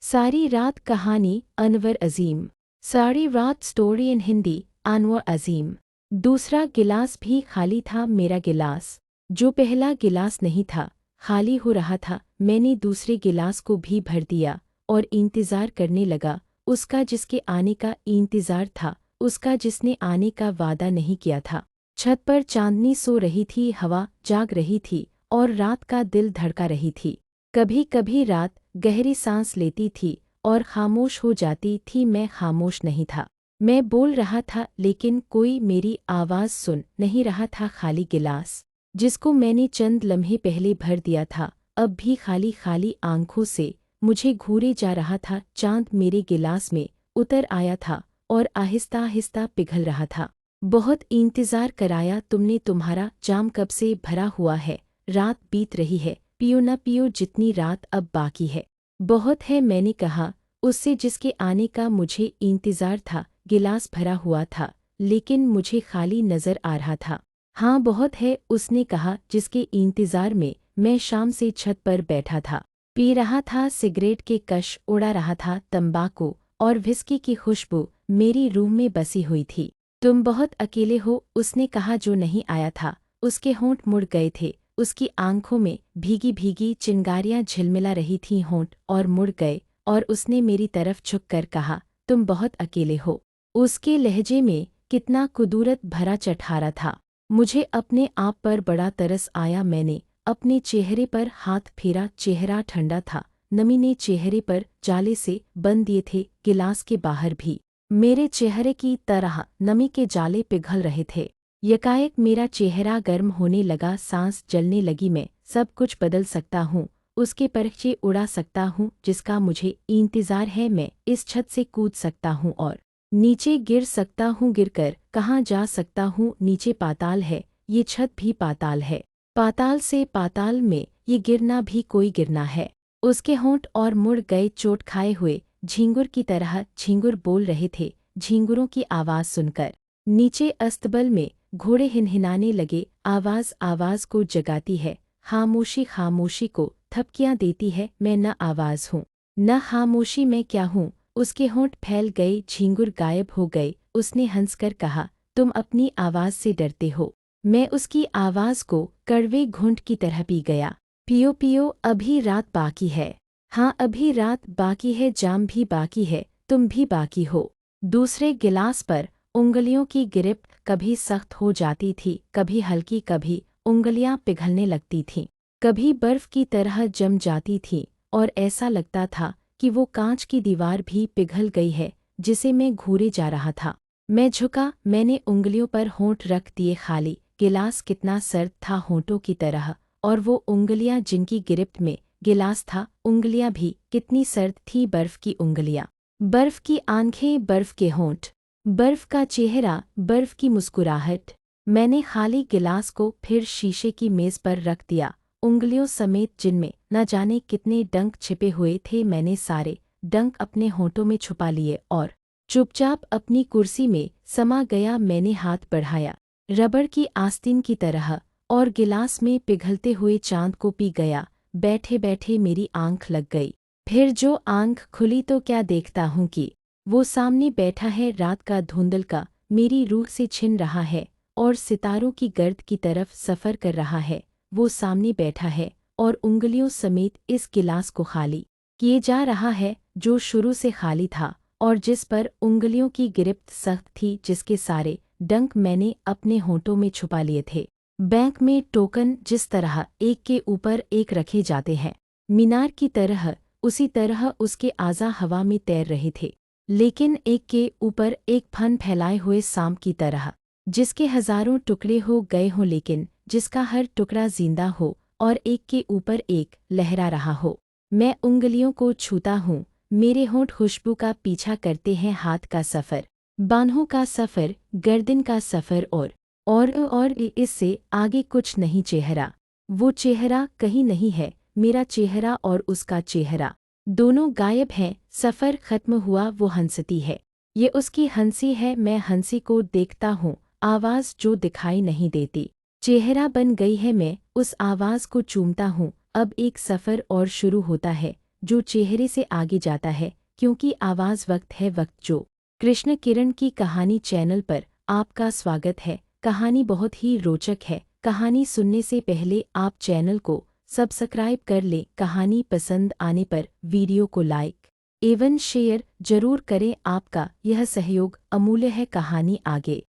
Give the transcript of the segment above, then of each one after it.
सारी रात कहानी अनवर अजीम। सारी रात स्टोरी इन हिंदी अनवर अजीम। दूसरा गिलास भी खाली था। मेरा गिलास जो पहला गिलास नहीं था, खाली हो रहा था। मैंने दूसरे गिलास को भी भर दिया और इंतज़ार करने लगा, उसका जिसके आने का इंतज़ार था, उसका जिसने आने का वादा नहीं किया था। छत पर चांदनी सो रही थी, हवा जाग रही थी और रात का दिल धड़का रही थी। कभी कभी रात गहरी सांस लेती थी और खामोश हो जाती थी। मैं खामोश नहीं था, मैं बोल रहा था, लेकिन कोई मेरी आवाज़ सुन नहीं रहा था। खाली गिलास जिसको मैंने चंद लम्हे पहले भर दिया था, अब भी खाली खाली आंखों से मुझे घूरे जा रहा था। चांद मेरे गिलास में उतर आया था और आहिस्ता आहिस्ता पिघल रहा था। बहुत इंतज़ार कराया तुमने, तुम्हारा जाम कब से भरा हुआ है। रात बीत रही है, पियो न पियो जितनी रात अब बाकी है। बहुत है, मैंने कहा उससे जिसके आने का मुझे इंतज़ार था। गिलास भरा हुआ था लेकिन मुझे खाली नज़र आ रहा था। हाँ बहुत है, उसने कहा, जिसके इंतज़ार में मैं शाम से छत पर बैठा था, पी रहा था सिगरेट के कश, उड़ा रहा था तंबाकू और विस्की की खुशबू मेरी रूह में बसी हुई थी। तुम बहुत अकेले हो, उसने कहा। जो नहीं आया था उसके होंठ मुड़ गए थे, उसकी आंखों में भीगी भीगी चिंगारियां झिलमिला रही थीं। होंठ और मुड़ गए और उसने मेरी तरफ झुककर कहा, तुम बहुत अकेले हो। उसके लहजे में कितना कुदूरत भरा चढ़ारा था। मुझे अपने आप पर बड़ा तरस आया। मैंने अपने चेहरे पर हाथ फेरा, चेहरा ठंडा था। नमी ने चेहरे पर जाले से बंद दिए थे। गिलास के बाहर भी मेरे चेहरे की तरह नमी के जाले पिघल रहे थे। यकाएक मेरा चेहरा गर्म होने लगा, सांस जलने लगी। मैं सब कुछ बदल सकता हूँ, उसके परखे उड़ा सकता हूँ जिसका मुझे इंतज़ार है। मैं इस छत से कूद सकता हूँ और नीचे गिर सकता हूँ। गिरकर कहाँ जा सकता हूँ? नीचे पाताल है, ये छत भी पाताल है। पाताल से पाताल में ये गिरना भी कोई गिरना है। उसके होंठ और मुड़ गए, चोट खाए हुए झींगुर की तरह। झींगुर बोल रहे थे। झींगुरों की आवाज़ सुनकर नीचे अस्तबल में घोड़े हिनहिनाने लगे। आवाज़ आवाज़ को जगाती है, खामोशी खामोशी को थपकियां देती है। मैं न आवाज़ हूँ न खामोशी, मैं क्या हूँ? उसके होंठ फैल गए, झींगुर गायब हो गए। उसने हंसकर कहा, तुम अपनी आवाज़ से डरते हो। मैं उसकी आवाज़ को कड़वे घूंट की तरह पी गया। पियो पियो, अभी रात बाकी है। हाँ अभी रात बाकी है, जाम भी बाकी है, तुम भी बाकी हो। दूसरे गिलास पर उंगलियों की गिरफ्त कभी सख्त हो जाती थी, कभी हल्की, कभी उंगलियां पिघलने लगती थीं, कभी बर्फ की तरह जम जाती थीं और ऐसा लगता था कि वो कांच की दीवार भी पिघल गई है जिसे मैं घूरे जा रहा था। मैं झुका, मैंने उंगलियों पर होंठ रख दिए। खाली गिलास कितना सर्द था होंठों की तरह, और वो उंगलियां जिनकी गिरफ्त में गिलास था, उंगलियां भी कितनी सर्द थी। बर्फ की उंगलियां, बर्फ की आंखें, बर्फ के होंठ, बर्फ का चेहरा, बर्फ की मुस्कुराहट। मैंने खाली गिलास को फिर शीशे की मेज़ पर रख दिया, उंगलियों समेत जिनमें न जाने कितने डंक छिपे हुए थे। मैंने सारे डंक अपने होंठों में छुपा लिए और चुपचाप अपनी कुर्सी में समा गया। मैंने हाथ बढ़ाया रबड़ की आस्तीन की तरह और गिलास में पिघलते हुए चांद को पी गया। बैठे बैठे मेरी आंख लग गई। फिर जो आंख खुली तो क्या देखता हूँ कि वो सामने बैठा है। रात का धुंधल का मेरी रूह से छिन रहा है और सितारों की गर्द की तरफ सफ़र कर रहा है। वो सामने बैठा है और उंगलियों समेत इस गिलास को खाली किए जा रहा है जो शुरू से खाली था और जिस पर उंगलियों की गिरफ्त सख्त थी, जिसके सारे डंक मैंने अपने होंठों में छुपा लिए थे। बैंक में टोकन जिस तरह एक के ऊपर एक रखे जाते हैं, मीनार की तरह, उसी तरह उसके आज़ा हवा में तैर रहे थे, लेकिन एक के ऊपर एक फन फैलाए हुए सांप की तरह, जिसके हज़ारों टुकड़े हो गए हों लेकिन जिसका हर टुकड़ा जिंदा हो और एक के ऊपर एक लहरा रहा हो। मैं उंगलियों को छूता हूँ, मेरे होंठ खुशबू का पीछा करते हैं। हाथ का सफ़र, बाहों का सफ़र, गर्दन का सफ़र और इससे आगे कुछ नहीं। चेहरा, वो चेहरा कहीं नहीं है। मेरा चेहरा और उसका चेहरा दोनों गायब हैं। सफ़र खत्म हुआ, वो हंसती है, ये उसकी हंसी है। मैं हंसी को देखता हूँ, आवाज़ जो दिखाई नहीं देती चेहरा बन गई है। मैं उस आवाज़ को चूमता हूँ। अब एक सफ़र और शुरू होता है, जो चेहरे से आगे जाता है, क्योंकि आवाज़ वक्त है वक्त जो। कृष्ण किरण की कहानी चैनल पर आपका स्वागत है। कहानी बहुत ही रोचक है। कहानी सुनने से पहले आप चैनल को सब्सक्राइब कर लें। कहानी पसंद आने पर वीडियो को लाइक एवं शेयर जरूर करें। आपका यह सहयोग अमूल्य है। कहानी आगे।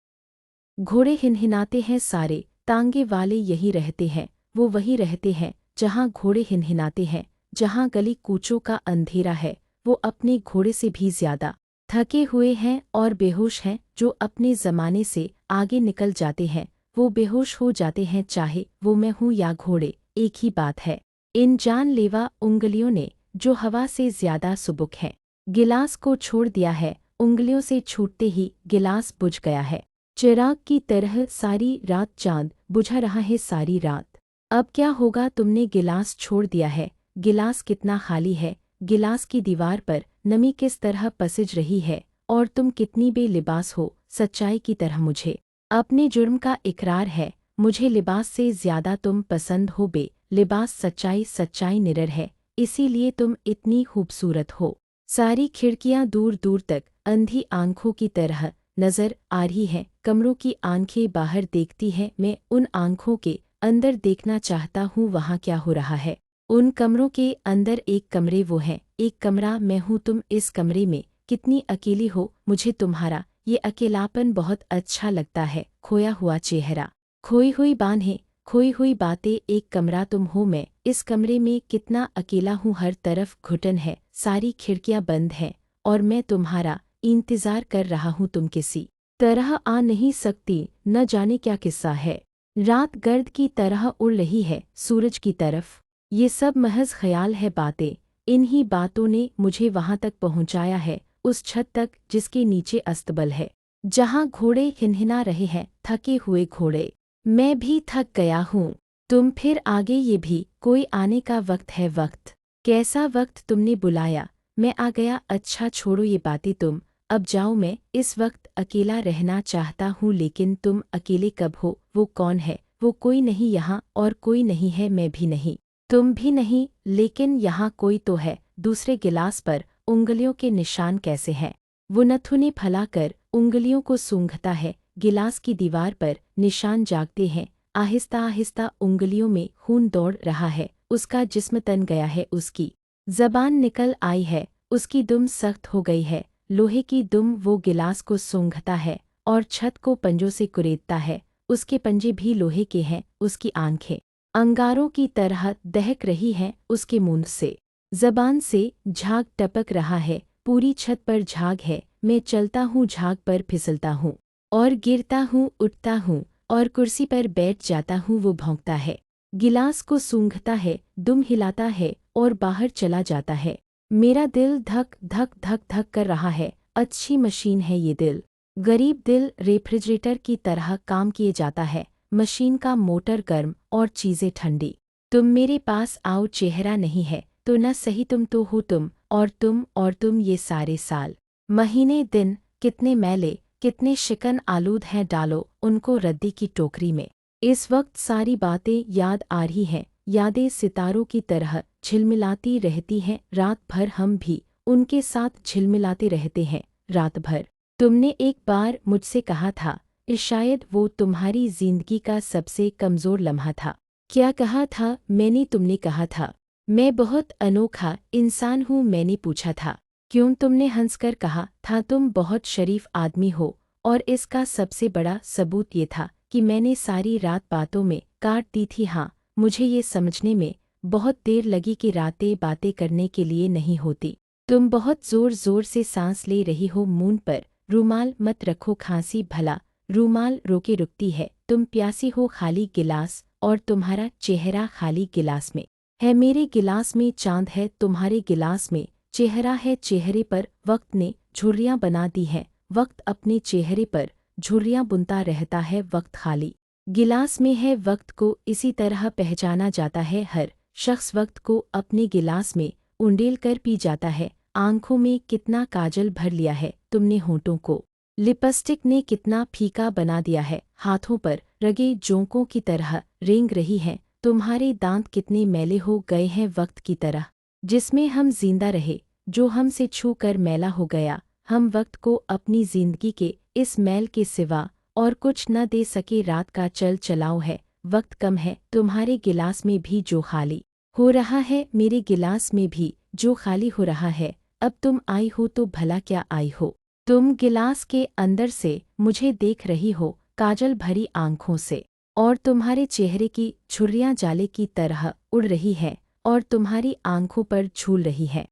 घोड़े हिनहिनाते हैं सारे, तांगे वाले यही रहते हैं। वो वही रहते हैं जहाँ घोड़े हिनहिनाते हैं, जहाँ गली कूचों का अंधेरा है। वो अपने घोड़े से भी ज्यादा थके हुए हैं और बेहोश हैं। जो अपने ज़माने से आगे निकल जाते हैं वो बेहोश हो जाते हैं, चाहे वो मैं हूँ या घोड़े, एक ही बात है। इन जानलेवा उंगलियों ने जो हवा से ज्यादा सुबुक है, गिलास को छोड़ दिया है। उंगलियों से छूटते ही गिलास बुझ गया है। चिराग की तरह सारी रात चांद बुझा रहा है सारी रात। अब क्या होगा, तुमने गिलास छोड़ दिया है। गिलास कितना खाली है, गिलास की दीवार पर नमी किस तरह पसिज रही है, और तुम कितनी बेलिबास हो। सच्चाई की तरह मुझे अपने जुर्म का इकरार है। मुझे लिबास से ज्यादा तुम पसंद हो बे लिबास। सच्चाई सच्चाई निडर है, इसीलिए तुम इतनी खूबसूरत हो। सारी खिड़कियां दूर दूर तक अंधी आंखों की तरह नजर आ रही हैं। कमरों की आंखें बाहर देखती हैं। मैं उन आंखों के अंदर देखना चाहता हूँ, वहाँ क्या हो रहा है। उन कमरों के अंदर एक कमरे वो हैं, एक कमरा मैं हूँ। तुम इस कमरे में कितनी अकेली हो। मुझे तुम्हारा ये अकेलापन बहुत अच्छा लगता है। खोया हुआ चेहरा, खोई हुई बांधें, खोई हुई बातें। एक कमरा तुम हो, मैं इस कमरे में कितना अकेला हूँ। हर तरफ घुटन है, सारी खिड़कियाँ बंद हैं और मैं तुम्हारा इंतजार कर रहा हूँ। तुम किसी तरह आ नहीं सकती, न जाने क्या किस्सा है। रात गर्द की तरह उड़ रही है सूरज की तरफ। ये सब महज ख्याल है, बातें। इन्हीं बातों ने मुझे वहाँ तक पहुँचाया है, उस छत तक जिसके नीचे अस्तबल है, जहाँ घोड़े हिनहिना रहे हैं, थके हुए घोड़े। मैं भी थक गया हूँ। तुम फिर आगे, ये भी कोई आने का वक्त है। वक्त कैसा वक्त, तुमने बुलाया मैं आ गया। अच्छा छोड़ो ये बातें, तुम अब जाओ। मैं इस वक्त अकेला रहना चाहता हूँ। लेकिन तुम अकेले कब हो? वो कौन है? वो कोई नहीं यहाँ, और कोई नहीं है, मैं भी नहीं, तुम भी नहीं, लेकिन यहाँ कोई तो है। दूसरे गिलास पर उंगलियों के निशान कैसे हैं? वो नथुने फैलाकर उंगलियों को सूंघता है। गिलास की दीवार पर निशान जागते हैं। आहिस्ता आहिस्ता उंगलियों में खून दौड़ रहा है। उसका जिस्म तन गया है, उसकी जबान निकल आई है, उसकी दुम सख्त हो गई है, लोहे की दुम। वो गिलास को सूंघता है और छत को पंजों से कुरेदता है। उसके पंजे भी लोहे के हैं। उसकी आंखें अंगारों की तरह दहक रही हैं। उसके मुंह से जबान से झाग टपक रहा है। पूरी छत पर झाग है। मैं चलता हूँ, झाग पर फिसलता हूँ और गिरता हूँ, उठता हूँ और कुर्सी पर बैठ जाता हूँ। वो भौंकता है, गिलास को सूंघता है, दुम हिलाता है और बाहर चला जाता है। मेरा दिल धक धक धक धक कर रहा है। अच्छी मशीन है ये दिल। गरीब दिल रेफ्रिजरेटर की तरह काम किए जाता है। मशीन का मोटर गर्म और चीज़ें ठंडी। तुम मेरे पास आओ, चेहरा नहीं है तो न सही, तुम तो हो तुम और तुम और तुम। ये सारे साल, महीने, दिन कितने मैले, कितने शिकन आलूद हैं। डालो उनको रद्दी की टोकरी में। इस वक्त सारी बातें याद आ रही हैं। यादें सितारों की तरह झिलमिलाती रहती हैं। रात भर हम भी उनके साथ झिलमिलाते रहते हैं। रात भर तुमने एक बार मुझसे कहा था, शायद वो तुम्हारी जिंदगी का सबसे कमज़ोर लम्हा था। क्या कहा था? मैंने तुमने कहा था मैं बहुत अनोखा इंसान हूँ। मैंने पूछा था क्यों? तुमने हंसकर कहा था तुम बहुत शरीफ आदमी हो। और इसका सबसे बड़ा सबूत ये था कि मैंने सारी रात बातों में काट दी थी। हाँ, मुझे ये समझने में बहुत देर लगी कि रातें बातें करने के लिए नहीं होती। तुम बहुत जोर जोर से सांस ले रही हो। मुंह पर रूमाल मत रखो, खांसी भला रूमाल रोके रुकती है। तुम प्यासी हो, खाली गिलास और तुम्हारा चेहरा खाली गिलास में है। मेरे गिलास में चांद है, तुम्हारे गिलास में चेहरा है। चेहरे पर वक्त ने झुर्रियाँ बना दी हैं। वक्त अपने चेहरे पर झुर्रियाँ बुनता रहता है। वक्त खाली गिलास में है। वक्त को इसी तरह पहचाना जाता है। हर शख्स वक्त को अपने गिलास में उंडेल कर पी जाता है। आंखों में कितना काजल भर लिया है तुमने, होंठों को लिपस्टिक ने कितना फीका बना दिया है। हाथों पर रगे जोंकों की तरह रेंग रही हैं। तुम्हारे दांत कितने मैले हो गए हैं वक्त की तरह। जिसमें हम जिंदा रहे, जो हमसे छू कर मैला हो गया। हम वक्त को अपनी जिंदगी के इस मैल के सिवा और कुछ न दे सके। रात का चल चलाओ है, वक्त कम है, तुम्हारे गिलास में भी जो खाली हो रहा है, मेरे गिलास में भी जो खाली हो रहा है। अब तुम आई हो तो भला क्या आई हो? तुम गिलास के अंदर से मुझे देख रही हो, काजल भरी आंखों से, और तुम्हारे चेहरे की छुर्रियां जाले की तरह उड़ रही है और तुम्हारी आंखों पर झूल रही है।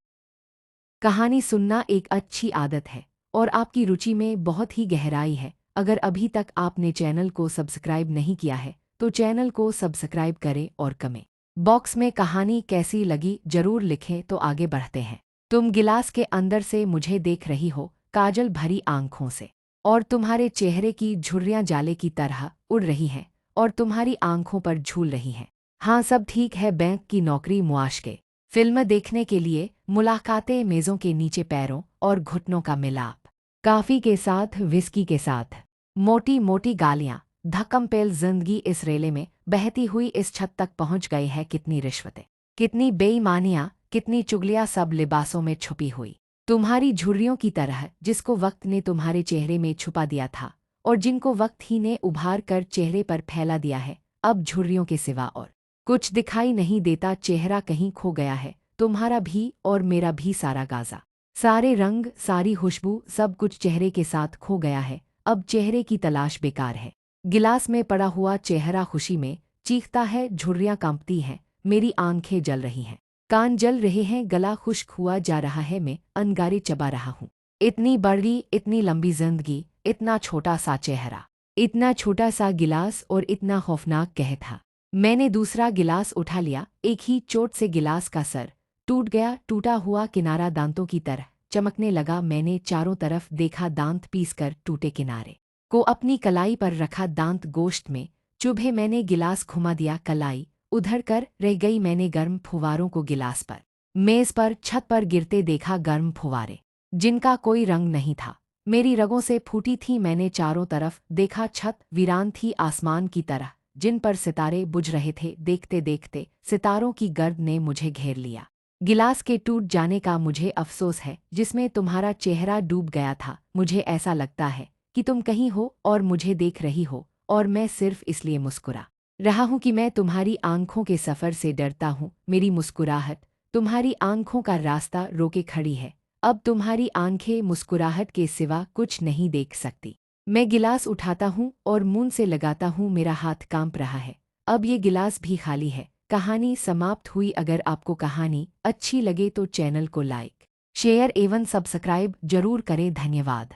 कहानी सुनना एक अच्छी आदत है और आपकी रुचि में बहुत ही गहराई है। अगर अभी तक आपने चैनल को सब्सक्राइब नहीं किया है तो चैनल को सब्सक्राइब करें और कमेंट बॉक्स में कहानी कैसी लगी जरूर लिखें। तो आगे बढ़ते हैं। तुम गिलास के अंदर से मुझे देख रही हो, काजल भरी आंखों से, और तुम्हारे चेहरे की झुर्रियां जाले की तरह उड़ रही हैं और तुम्हारी आंखों पर झूल रही हैं। हाँ, सब ठीक है। बैंक की नौकरी, मुआश के फिल्म देखने के लिए मुलाकातें, मेज़ों के नीचे पैरों और घुटनों का मिलाप, काफ़ी के साथ, विस्की के साथ, मोटी मोटी गालियाँ, धक्कम-पेल जिंदगी। इस रेले में बहती हुई इस छत तक पहुंच गई है। कितनी रिश्वतें, कितनी बेईमानियाँ, कितनी चुगलियाँ, सब लिबासों में छुपी हुई, तुम्हारी झुर्रियों की तरह, जिसको वक्त ने तुम्हारे चेहरे में छुपा दिया था और जिनको वक्त ही ने उभार कर चेहरे पर फैला दिया है। अब झुर्रियों के सिवा और कुछ दिखाई नहीं देता। चेहरा कहीं खो गया है, तुम्हारा भी और मेरा भी। सारा गाजा, सारे रंग, सारी खुशबू, सब कुछ चेहरे के साथ खो गया है। अब चेहरे की तलाश बेकार है। गिलास में पड़ा हुआ चेहरा खुशी में चीखता है, झुर्रियां कांपती हैं, मेरी आंखें जल रही हैं, कान जल रहे हैं, गला खुश्क हुआ जा रहा है, मैं अंगारे चबा रहा हूँ। इतनी बड़ी, इतनी लंबी जिंदगी, इतना छोटा सा चेहरा, इतना छोटा सा गिलास और इतना खौफनाक कह था। मैंने दूसरा गिलास उठा लिया। एक ही चोट से गिलास का सर टूट गया। टूटा हुआ किनारा दांतों की तरह चमकने लगा। मैंने चारों तरफ देखा, दांत पीसकर टूटे किनारे को अपनी कलाई पर रखा। दांत गोश्त में चुभे। मैंने गिलास घुमा दिया, कलाई उधर कर रह गई। मैंने गर्म फुवारों को गिलास पर, मेज पर, छत पर गिरते देखा। गर्म फुवारे जिनका कोई रंग नहीं था, मेरी रगों से फूटी थी। मैंने चारों तरफ देखा, छत वीरान थी, आसमान की तरह, जिन पर सितारे बुझ रहे थे। देखते देखते सितारों की गर्द ने मुझे घेर लिया। गिलास के टूट जाने का मुझे अफसोस है, जिसमें तुम्हारा चेहरा डूब गया था। मुझे ऐसा लगता है कि तुम कहीं हो और मुझे देख रही हो, और मैं सिर्फ इसलिए मुस्कुरा रहा हूं कि मैं तुम्हारी आंखों के सफ़र से डरता हूं। मेरी मुस्कुराहट तुम्हारी आंखों का रास्ता रोके खड़ी है। अब तुम्हारी आंखें मुस्कुराहट के सिवा कुछ नहीं देख सकती। मैं गिलास उठाता हूँ और मुंह से लगाता हूँ, मेरा हाथ कांप रहा है। अब ये गिलास भी खाली है। कहानी समाप्त हुई। अगर आपको कहानी अच्छी लगे तो चैनल को लाइक, शेयर एवं सब्सक्राइब जरूर करें। धन्यवाद।